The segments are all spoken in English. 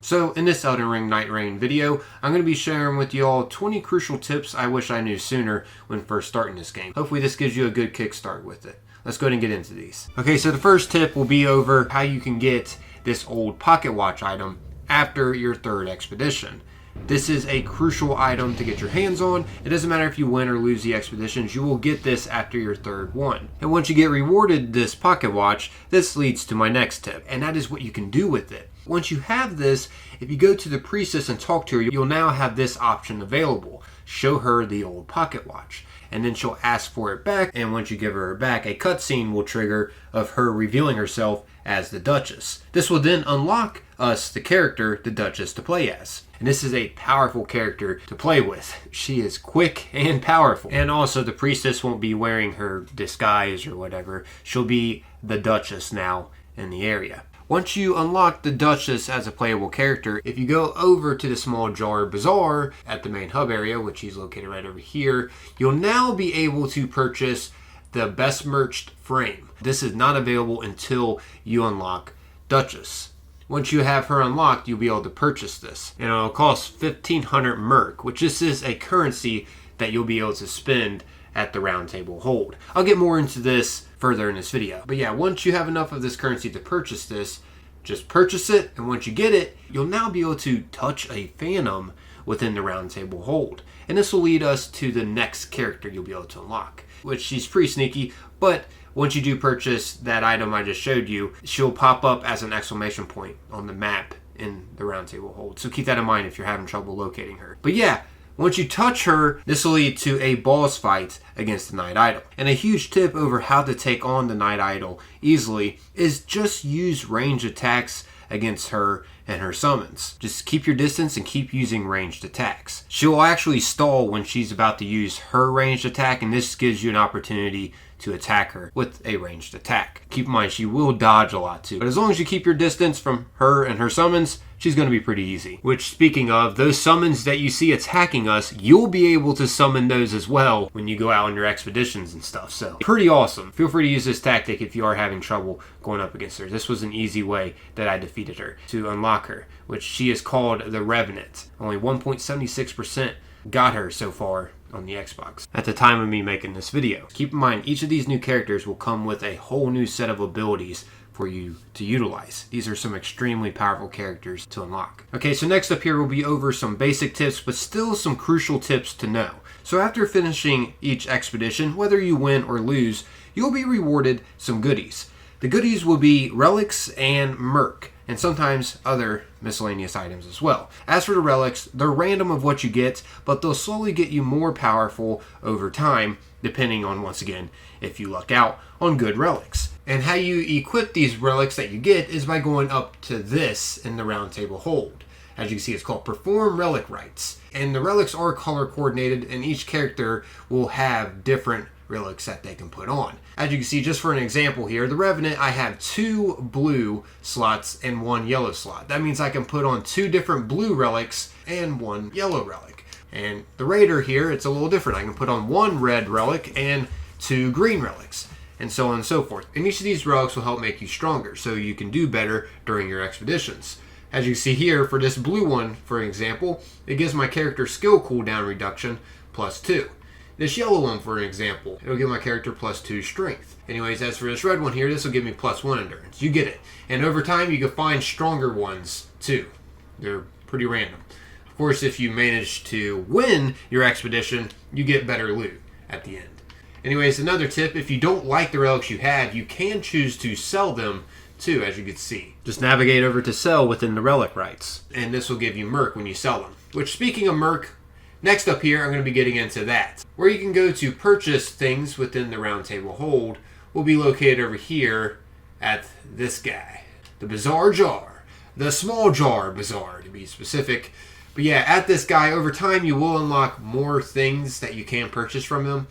So in this Elden Ring Nightreign video, I'm going to be sharing with you all 20 crucial tips I wish I knew sooner when first starting this game. Hopefully this gives you a good kickstart with it. Let's go ahead and get into these. Okay, so the first tip will be over how you can get this old pocket watch item after your third expedition. This is a crucial item to get your hands on. It doesn't matter if you win or lose the expeditions, you will get this after your third one. And once you get rewarded this pocket watch, this leads to my next tip, and that is what you can do with it. Once you have this, if you go to the priestess and talk to her, you'll now have this option available. Show her the old pocket watch. And then she'll ask for it back, and once you give her it back, a cutscene will trigger of her revealing herself as the Duchess. This will then unlock us the character, the Duchess, to play as. And this is a powerful character to play with. She is quick and powerful. And also the priestess won't be wearing her disguise or whatever. She'll be the Duchess now in the area. Once you unlock the Duchess as a playable character, if you go over to the Small Jar Bazarre at the main hub area, which is located right over here, you'll now be able to purchase the Besmirched frame. This is not available until you unlock Duchess. Once you have her unlocked, you'll be able to purchase this. And it'll cost 1,500 Murk, which this is a currency that you'll be able to spend at the Roundtable Hold. I'll get more into this further in this video. But yeah, once you have enough of this currency to purchase this, just purchase it, and once you get it, you'll now be able to touch a Phantom within the Roundtable Hold. And this will lead us to the next character you'll be able to unlock, which she's pretty sneaky, but once you do purchase that item I just showed you, she'll pop up as an exclamation point on the map in the Roundtable Hold. So keep that in mind if you're having trouble locating her. But yeah, once you touch her, this will lead to a boss fight against the Night Idol. And a huge tip over how to take on the Night Idol easily is just use range attacks against her and her summons. Just keep your distance and keep using ranged attacks. She'll actually stall when she's about to use her ranged attack, and this gives you an opportunity to attack her with a ranged attack. Keep in mind, she will dodge a lot too. But as long as you keep your distance from her and her summons, she's going to be pretty easy. Which, speaking of, those summons that you see attacking us, you'll be able to summon those as well when you go out on your expeditions and stuff. So, pretty awesome. Feel free to use this tactic if you are having trouble going up against her. This was an easy way that I defeated her to unlock her, which she is called the Revenant. Only 1.76% got her so far on the Xbox at the time of me making this video. Keep in mind, each of these new characters will come with a whole new set of abilities for you to utilize. These are some extremely powerful characters to unlock. Okay, so next up here we'll be over some basic tips, but still some crucial tips to know. So after finishing each expedition, whether you win or lose, you'll be rewarded some goodies. The goodies will be relics and Murk, and sometimes other miscellaneous items as well. As for the relics, they're random of what you get, but they'll slowly get you more powerful over time, depending on, once again, if you luck out on good relics. And how you equip these relics that you get is by going up to this in the Roundtable Hold. As you can see, it's called Perform Relic Rites. And the relics are color coordinated, and each character will have different relics that they can put on. As you can see, just for an example here, the Revenant, I have 2 blue slots and 1 yellow slot. That means I can put on 2 different blue relics and 1 yellow relic. And the Raider here, it's a little different. I can put on 1 red relic and 2 green relics, and so on and so forth. And each of these relics will help make you stronger, so you can do better during your expeditions. As you see here, for this blue one, for example, it gives my character skill cooldown reduction +2. This yellow one, for an example, it'll give my character +2 strength. Anyways, as for this red one here, this will give me +1 endurance. You get it. And over time, you can find stronger ones, too. They're pretty random. Of course, if you manage to win your expedition, you get better loot at the end. Anyways, another tip, if you don't like the relics you have, you can choose to sell them too, as you can see. Just navigate over to sell within the relic rights, and this will give you Murk when you sell them. Which, speaking of Murk, next up here, I'm going to be getting into that. Where you can go to purchase things within the Roundtable Hold will be located over here at this guy. The Bizarre Jar. The Small Jar Bazarre, to be specific. But yeah, at this guy, over time, you will unlock more things that you can purchase from him.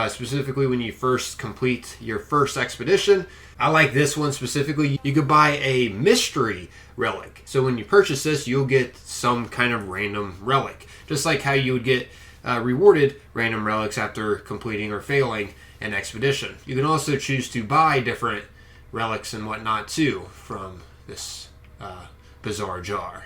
Specifically when you first complete your first expedition. I like this one specifically. You could buy a mystery relic. So when you purchase this, you'll get some kind of random relic. Just like how you would get rewarded random relics after completing or failing an expedition. You can also choose to buy different relics and whatnot too from this bizarre jar.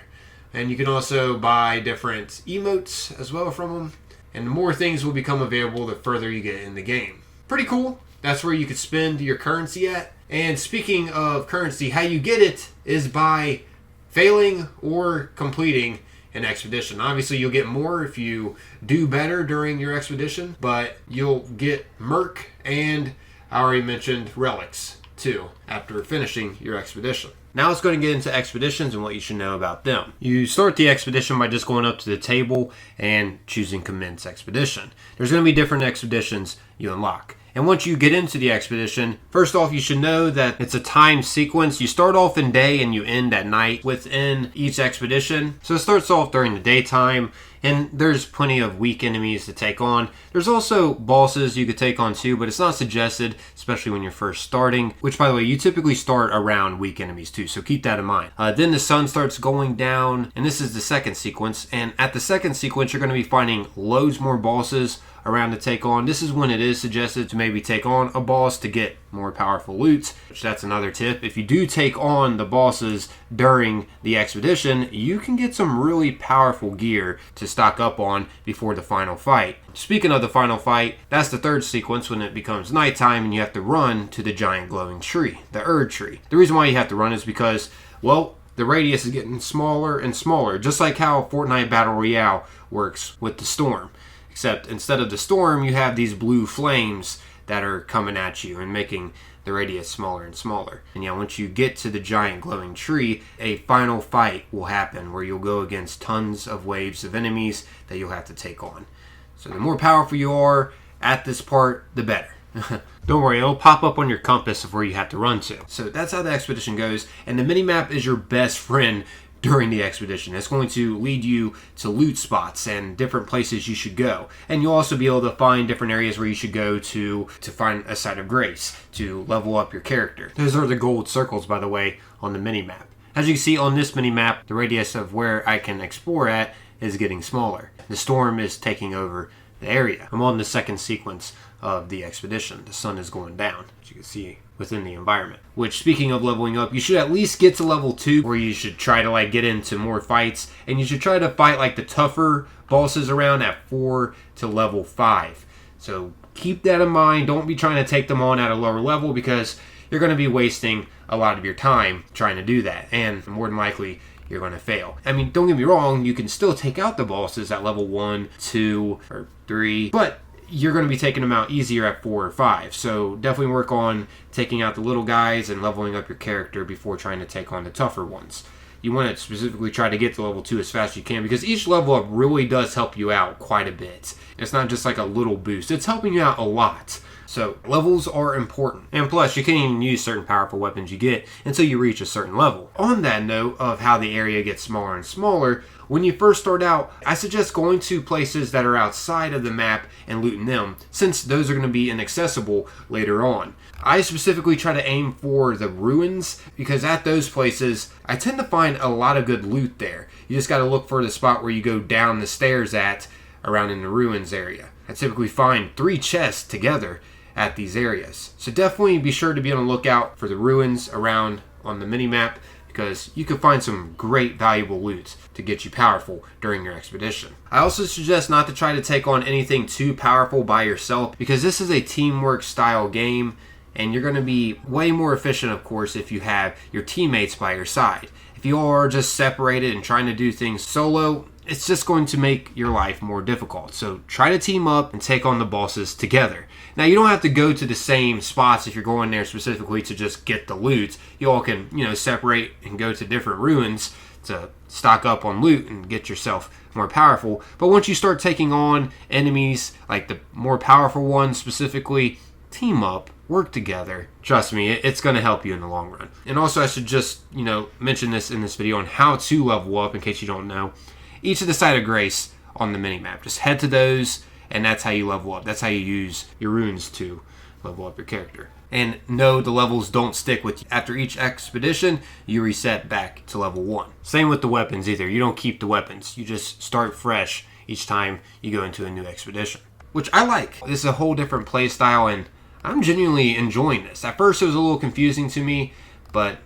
And you can also buy different emotes as well from them. And the more things will become available the further you get in the game. Pretty cool. That's where you could spend your currency at. And speaking of currency, how you get it is by failing or completing an expedition. Obviously, you'll get more if you do better during your expedition, but you'll get Murk and I already mentioned relics too after finishing your expedition. Now let's go and get into expeditions and what you should know about them. You start the expedition by just going up to the table and choosing Commence Expedition. There's going to be different expeditions you unlock. And once you get into the expedition, first off, you should know that it's a time sequence. You start off in day and you end at night within each expedition. So it starts off during the daytime, and there's plenty of weak enemies to take on. There's also bosses you could take on too, but it's not suggested, especially when you're first starting, which, by the way, you typically start around weak enemies too, so keep that in mind. Then the sun starts going down, and this is the second sequence. And at the second sequence, you're going to be finding loads more bosses around to take on. This is when it is suggested to maybe take on a boss to get more powerful loot, which that's another tip. If you do take on the bosses during the expedition, you can get some really powerful gear to stock up on before the final fight. Speaking of the final fight, that's the third sequence when it becomes nighttime and you have to run to the giant glowing tree, the Erd tree. The reason why you have to run is because, well, the radius is getting smaller and smaller, just like how Fortnite Battle Royale works with the storm. Except instead of the storm, you have these blue flames that are coming at you and making the radius smaller and smaller. And yeah, once you get to the giant glowing tree, a final fight will happen where you'll go against tons of waves of enemies that you'll have to take on. So the more powerful you are at this part, the better. Don't worry, it'll pop up on your compass of where you have to run to. So that's how the expedition goes, and the minimap is your best friend during the expedition. It's going to lead you to loot spots and different places you should go. And you'll also be able to find different areas where you should go to find a site of grace, to level up your character. Those are the gold circles, by the way, on the minimap. As you can see on this minimap, the radius of where I can explore at is getting smaller. The storm is taking over the area. I'm on the second sequence of the expedition. The sun is going down, as you can see within the environment. Which, speaking of leveling up, you should at least get to level 2, where you should try to get into more fights, and you should try to fight the tougher bosses around at 4 to level 5. So keep that in mind. Don't be trying to take them on at a lower level, because you're going to be wasting a lot of your time trying to do that, and more than likely you're going to fail. I mean, don't get me wrong, you can still take out the bosses at level 1, 2, or 3, but you're going to be taking them out easier at 4 or 5. So definitely work on taking out the little guys and leveling up your character before trying to take on the tougher ones. You want to specifically try to get to level 2 as fast as you can, because each level up really does help you out quite a bit. It's not just like a little boost. It's helping you out a lot. So levels are important. And plus, you can't even use certain powerful weapons you get until you reach a certain level. On that note of how the area gets smaller and smaller, when you first start out, I suggest going to places that are outside of the map and looting them, since those are going to be inaccessible later on. I specifically try to aim for the ruins, because at those places, I tend to find a lot of good loot there. You just got to look for the spot where you go down the stairs at, around in the ruins area. I typically find 3 chests together at these areas. So definitely be sure to be on the lookout for the ruins around on the minimap, because you can find some great valuable loot to get you powerful during your expedition. I also suggest not to try to take on anything too powerful by yourself, because this is a teamwork style game, and you're going to be way more efficient, of course, if you have your teammates by your side. If you are just separated and trying to do things solo, it's just going to make your life more difficult. So try to team up and take on the bosses together. Now, you don't have to go to the same spots if you're going there specifically to just get the loot. You all can, separate and go to different ruins to stock up on loot and get yourself more powerful. But once you start taking on enemies, like the more powerful ones specifically, team up, work together. Trust me, it's going to help you in the long run. And also, I should just, mention this in this video on how to level up, in case you don't know. Each of the site of grace on the minimap, just head to those, and that's how you level up. That's how you use your runes to level up your character. And no, the levels don't stick with you. After each expedition, you reset back to level 1. Same with the weapons either. You don't keep the weapons. You just start fresh each time you go into a new expedition, which I like. This is a whole different play style, and I'm genuinely enjoying this. At first, it was a little confusing to me, but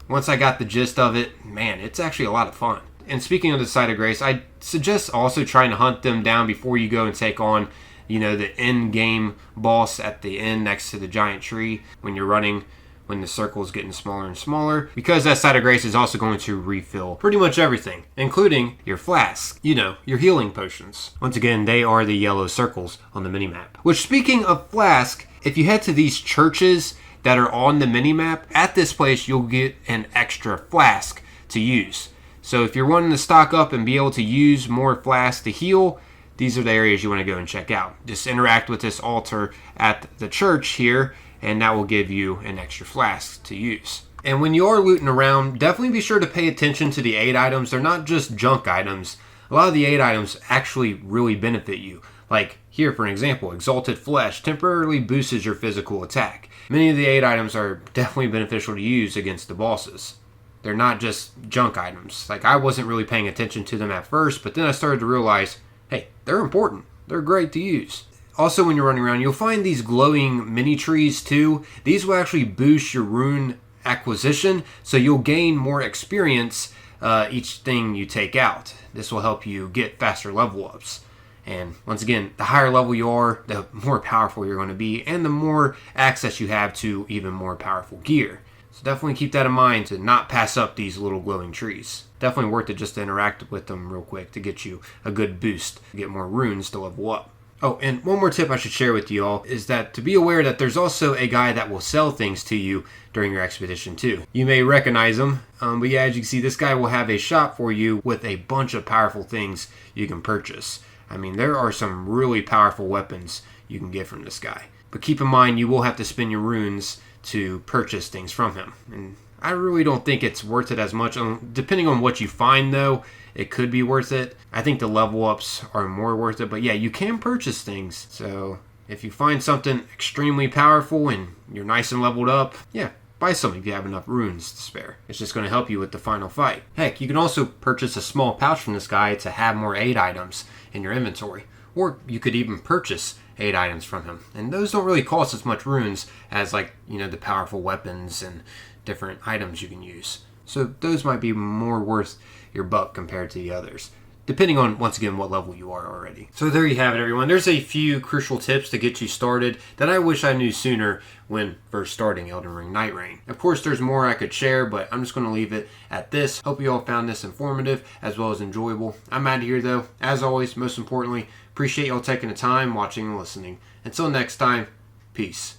once I got the gist of it, man, it's actually a lot of fun. And speaking of the Site of Grace, I suggest also trying to hunt them down before you go and take on, the end game boss at the end next to the giant tree when you're running, when the circle is getting smaller and smaller, because that Site of Grace is also going to refill pretty much everything, including your flasks, your healing potions. Once again, they are the yellow circles on the minimap. Which, speaking of flask, if you head to these churches that are on the minimap, at this place you'll get an extra flask to use. So if you're wanting to stock up and be able to use more flasks to heal, these are the areas you want to go and check out. Just interact with this altar at the church here, and that will give you an extra flask to use. And when you are looting around, definitely be sure to pay attention to the aid items. They're not just junk items. A lot of the aid items actually really benefit you. Like here, for an example, Exalted Flesh temporarily boosts your physical attack. Many of the aid items are definitely beneficial to use against the bosses. They're not just junk items. Like, I wasn't really paying attention to them at first, but then I started to realize, hey, they're important. They're great to use. Also, when you're running around, you'll find these glowing mini trees too. These will actually boost your rune acquisition, so you'll gain more experience each thing you take out. This will help you get faster level ups. And once again, the higher level you are, the more powerful you're going to be, and the more access you have to even more powerful gear. So definitely keep that in mind to not pass up these little glowing trees. Definitely worth it just to interact with them real quick to get you a good boost, to get more runes to level up. Oh, and one more tip I should share with you all is that to be aware that there's also a guy that will sell things to you during your expedition too. You may recognize him, but yeah, as you can see, this guy will have a shop for you with a bunch of powerful things you can purchase. I mean, there are some really powerful weapons you can get from this guy. But keep in mind, you will have to spend your runes to purchase things from him. And I really don't think it's worth it as much. Depending on what you find, though, it could be worth it. I think the level ups are more worth it. But yeah, you can purchase things. So if you find something extremely powerful and you're nice and leveled up, yeah, buy some if you have enough runes to spare. It's just going to help you with the final fight. Heck, you can also purchase a small pouch from this guy to have more aid items in your inventory. Or you could even purchase aid items from him. And those don't really cost as much runes as the powerful weapons and different items you can use. So those might be more worth your buck compared to the others, depending on, once again, what level you are already. So there you have it, everyone. There's a few crucial tips to get you started that I wish I knew sooner when first starting Elden Ring Nightreign. Of course, there's more I could share, but I'm just going to leave it at this. Hope you all found this informative as well as enjoyable. I'm out of here, though. As always, most importantly, appreciate y'all taking the time, watching and listening. Until next time, peace.